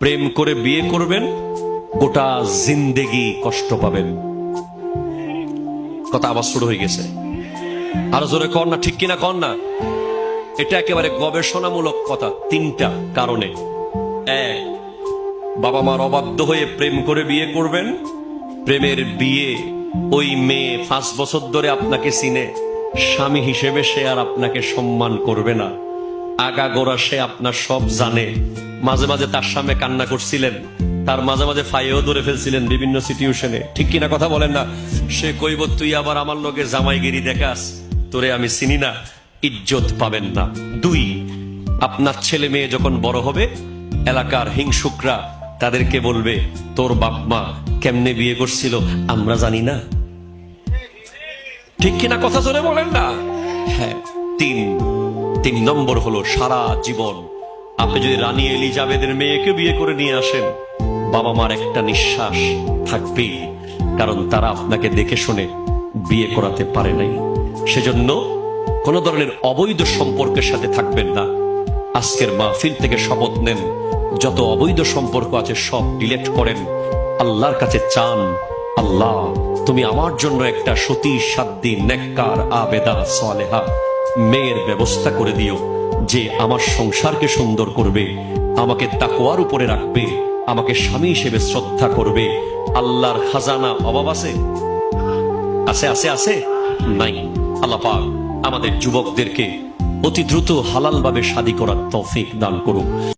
প্রেম করে বিয়ে করবেন, গোটা জিন্দেগি কষ্ট পাবেন। কথা আবার শুরু হয়ে গেছে, আরো জোরে কর না, ঠিক কিনা কর না। এটা একেবারে গবেষণামূলক কথা। 3টা কারণে। 1, বাবা মার অবাধ্য হয়ে প্রেম করে বিয়ে করবেন। প্রেমের বিয়ে, ওই মেয়ে 5 বছর ধরে আপনাকে চিনে, স্বামী হিসেবে সে আর আপনাকে সম্মান করবে না। আগাগোড়া সে আপনার সব জানে। মাঝে মাঝে তার সামনে কান্না করছিলেন, তার মাঝে মাঝে ফাইও ধরে ফেলছিলেন বিভিন্ন সিচুয়েশনে, ঠিক কিনা কথা বলেন না। সে কইব তুই আবার আমার লগে জামাইগিরি দেখাস, তোরে আমি চিনি না, ইজ্জত পাবেন না। 2, আপনার ছেলে মেয়ে যখন বড় হবে, এলাকার হিংসুকরা তাদেরকে বলবে তোর বাপ মা কেমনে বিয়ে করছিল আমরা জানি না, ঠিক কিনা কথা জোরে বলেন না। হ্যাঁ। 3 নম্বর হলো সারা জীবন আপনি যদি রানী এলিজাবেথের মেয়েকে বিয়ে করে নিয়ে আসেন, বাবা মার একটা নিঃশ্বাস থাকবেই, কারণ তারা আপনাকে দেখে শুনে বিয়ে করাতে পারে নাই। সেজন্য কোন ধরনের অবৈধ সম্পর্কের সাথে থাকবেন না। আজকের মাহফিল থেকে শপথ নেন, যত অবৈধ সম্পর্ক আছে সব ডিলিট করেন। আল্লাহর কাছে চান, আল্লাহ তুমি আমার জন্য একটা সতী সাধ্বী নেককার আবেদা সালেহা মেয়ের ব্যবস্থা করে দিও, যে আমার সংসারকে সুন্দর করবে, আমাকে তাকওয়ার উপরে রাখবে, আমাকে স্বামী হিসেবে শ্রদ্ধা করবে। আল্লাহর খাজানা অভাব আছে? আছে আছে আছে নাই। আল্লাহ পাক আমাদের যুবকদেরকে অতি দ্রুত হালাল ভাবে শাদী করার তৌফিক দান করুন।